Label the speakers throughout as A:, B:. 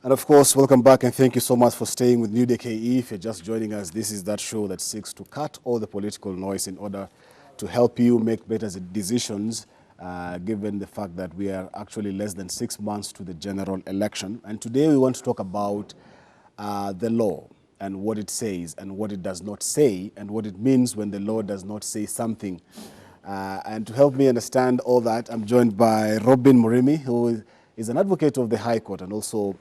A: And of course, welcome back and thank you so much for staying with New Day KE. If you're just joining us, this is that show that seeks to cut all the political noise in order to help you make better decisions, given the fact that we are actually less than 6 months to the general election. And today we want to talk about the law and what it says and what it does not say and what it means when the law does not say something. And to help me understand all that, I'm joined by Robin Murimi, who is an advocate of the High Court and also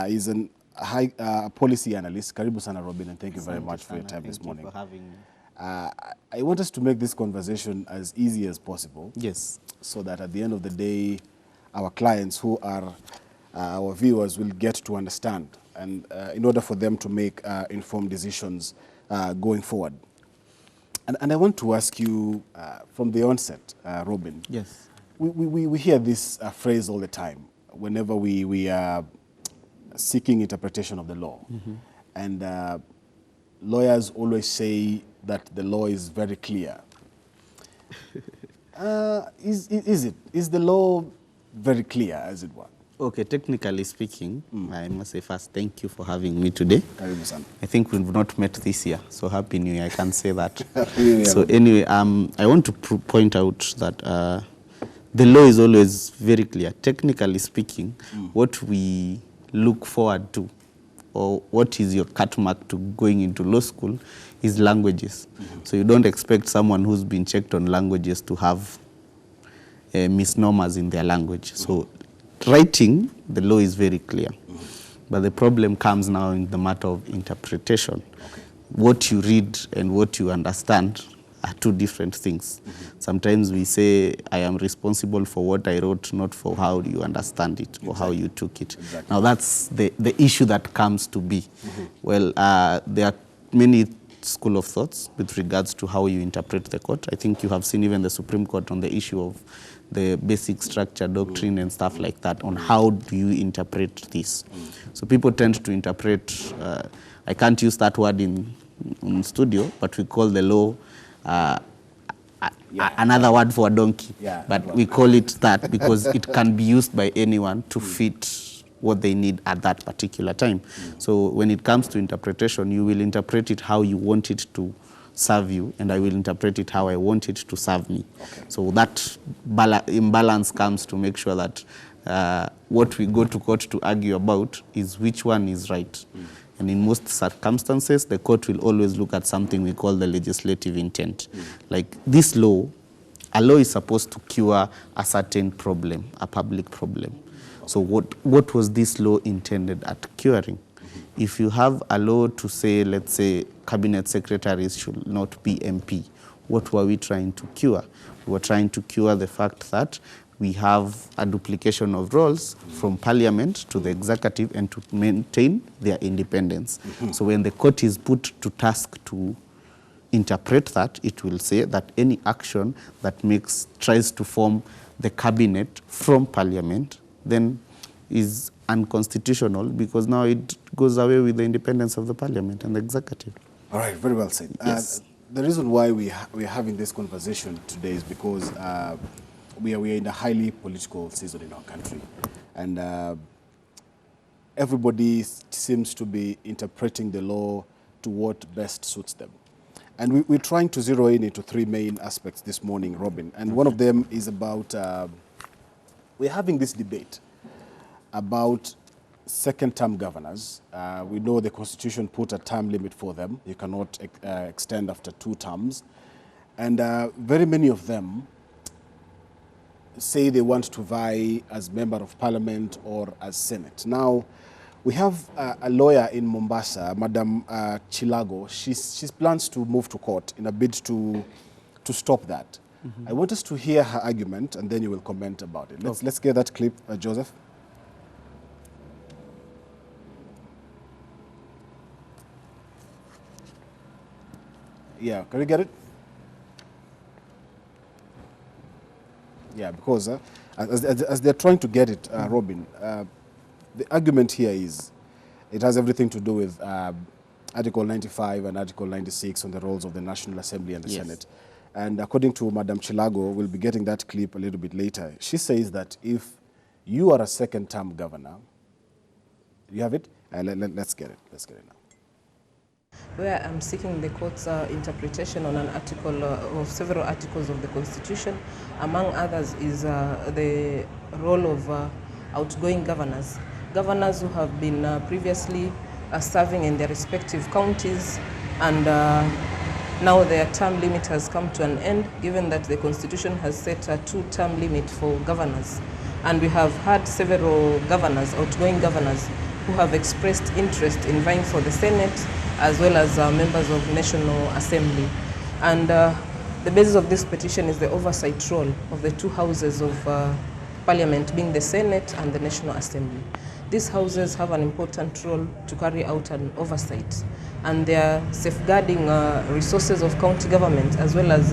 A: is a policy analyst. Karibu sana, Robin, and thank you very much for your time this morning.
B: Thank you for having me.
A: I want us to make this conversation as easy as possible.
B: Yes.
A: So that at the end of the day, our clients who are our viewers will get to understand, and in order for them to make informed decisions going forward. And I want to ask you from the onset, Robin.
B: Yes.
A: We hear this phrase all the time whenever we are seeking interpretation of the law. Mm-hmm. And lawyers always say that the law is very clear. Is the law very clear, as it were?
B: Okay, technically speaking, I must say first, thank you for having me today. I think we've not met this year, so Happy New Year, I can say that. So anyway, I want to point out that the law is always very clear. Technically speaking, what we look forward to, or what is your cut mark to going into law school, is languages. So you don't expect someone who's been checked on languages to have misnomers in their language. So writing, the law is very clear. But the problem comes now in the matter of interpretation. Okay. What you read and what you understand are two different things. Sometimes we say, I am responsible for what I wrote, not for how you understand it or how you took it. Exactly. Now that's the issue that comes to be. Well, there are many school of thoughts with regards to how you interpret the court. I think you have seen even the Supreme Court on the issue of the basic structure doctrine and stuff like that, on how do you interpret this. So people tend to interpret, I can't use that word in studio, but we call the law another word for a donkey. But we call it that because it can be used by anyone to fit what they need at that particular time. So when it comes to interpretation, you will interpret it how you want it to serve you, and I will interpret it how I want it to serve me. Okay. So that imbalance comes to make sure that what we go to court to argue about is which one is right. And in most circumstances, the court will always look at something we call the legislative intent. Like this law, a law is supposed to cure a certain problem, a public problem. So what was this law intended at curing? If you have a law to say, let's say, cabinet secretaries should not be MP, what were we trying to cure? We were trying to cure the fact that we have a duplication of roles from parliament to the executive and to maintain their independence. So when the court is put to task to interpret that, it will say that any action that tries to form the cabinet from parliament then is unconstitutional, because now it goes away with the independence of the parliament and the executive.
A: All right, very well said. Yes. The reason why we are having this conversation today is because we are in a highly political season in our country, and everybody seems to be interpreting the law to what best suits them. And we're trying to zero in into three main aspects this morning, Robin, and one of them is about, we're having this debate about second-term governors. We know the Constitution put a term limit for them. You cannot extend after 2 terms. And very many of them say they want to vie as Member of Parliament or as Senate. Now, we have a lawyer in Mombasa, Madam Chilago. She plans to move to court in a bid to stop that. I want us to hear her argument, and then you will comment about it. Let's get that clip, Joseph. Yeah, can we get it? Yeah, because as they're trying to get it, Robin, the argument here is it has everything to do with Article 95 and Article 96 on the roles of the National Assembly and the Senate. And according to Madam Chilago, we'll be getting that clip a little bit later. She says that if you are a second-term governor, You have it? Let's get it. Let's get it now.
C: Where I'm seeking the court's interpretation on an article of several articles of the Constitution. Among others is the role of outgoing governors. Governors who have been previously serving in their respective counties, and now their term limit has come to an end, given that the Constitution has set a 2-term limit for governors. And we have had several governors, outgoing governors, who have expressed interest in vying for the Senate, as well as members of National Assembly. And the basis of this petition is the oversight role of the 2 houses of Parliament, being the Senate and the National Assembly. These houses have an important role to carry out an oversight, and they are safeguarding resources of county government as well as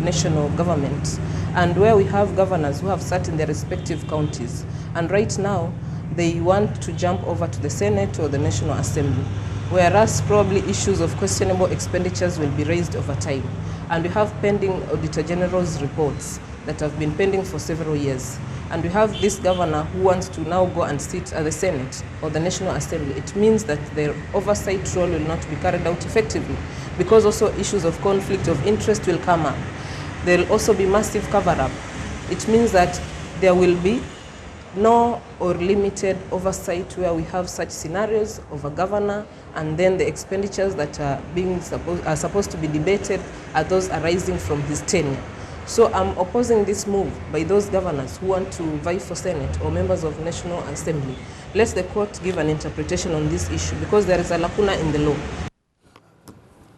C: national government. And where we have governors who have sat in their respective counties, and right now they want to jump over to the Senate or the National Assembly, whereas probably issues of questionable expenditures will be raised over time. And we have pending Auditor General's reports that have been pending for several years. And we have this governor who wants to now go and sit at the Senate or the National Assembly. It means that their oversight role will not be carried out effectively, because also issues of conflict of interest will come up. There will also be massive cover-up. It means that there will be no or limited oversight where we have such scenarios of a governor, and then the expenditures that are supposed to be debated are those arising from his tenure. So I'm opposing this move by those governors who want to vie for Senate or members of National Assembly. Let the court give an interpretation on this issue, because there is a lacuna in the law.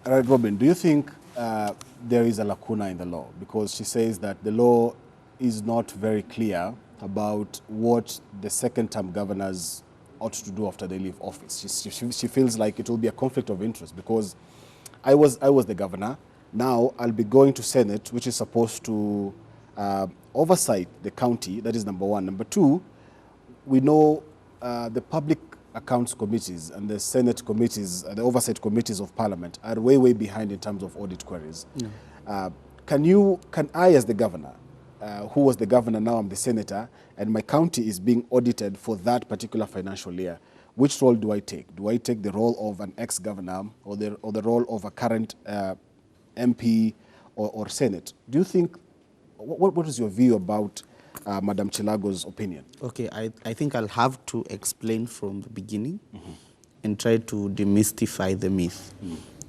A: All right, Robin, do you think there is a lacuna in the law? Because she says that the law is not very clear about what the second-term governors ought to do after they leave office. She feels like it will be a conflict of interest, because I was the governor. Now I'll be going to Senate, which is supposed to oversight the county. That is number one. Number two, we know the public accounts committees and the Senate committees, the oversight committees of Parliament are way behind in terms of audit queries. Yeah. Can I, as the governor, who was the governor, now I'm the senator, and my county is being audited for that particular financial year, which role do I take? Do I take the role of an ex-governor or the role of a current MP or Senate? Do you think, what is your view about Madam Chilago's opinion?
B: Okay, I think I'll have to explain from the beginning and try to demystify the myth.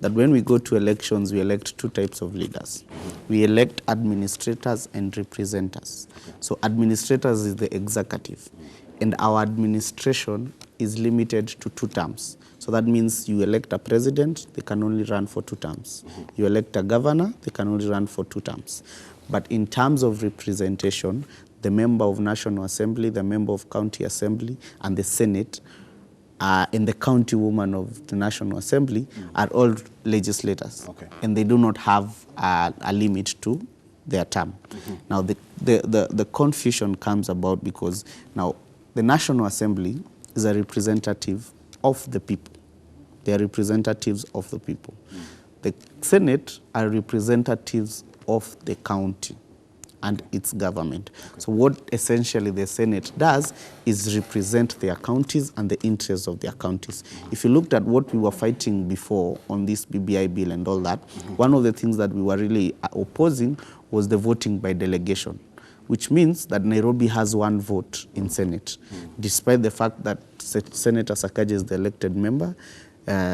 B: That when we go to elections, we elect 2 types of leaders. We elect administrators and representatives. So administrators is the executive, and our administration is limited to 2 terms. So that means you elect a president, they can only run for 2 terms. You elect a governor, they can only run for 2 terms. But in terms of representation, the member of National Assembly, the member of County Assembly, and the Senate, and the county woman of the National Assembly are all legislators. Okay. And they do not have a limit to their term. Now, the confusion comes about because now the National Assembly is a representative of the people. They are representatives of the people. The Senate are representatives of the county and its government. Okay. So what essentially the Senate does is represent their counties and the interests of their counties. If you looked at what we were fighting before on this BBI bill and all that, one of the things that we were really opposing was the voting by delegation, which means that Nairobi has 1 vote in Senate, despite the fact that Senator Sakaja is the elected member.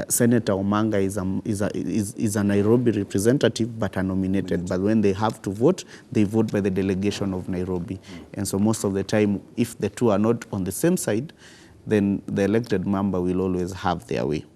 B: Senator Omanga is a Nairobi representative, but are nominated. But when they have to vote, they vote by the delegation of Nairobi. And so most of the time, if the 2 are not on the same side, then the elected member will always have their way.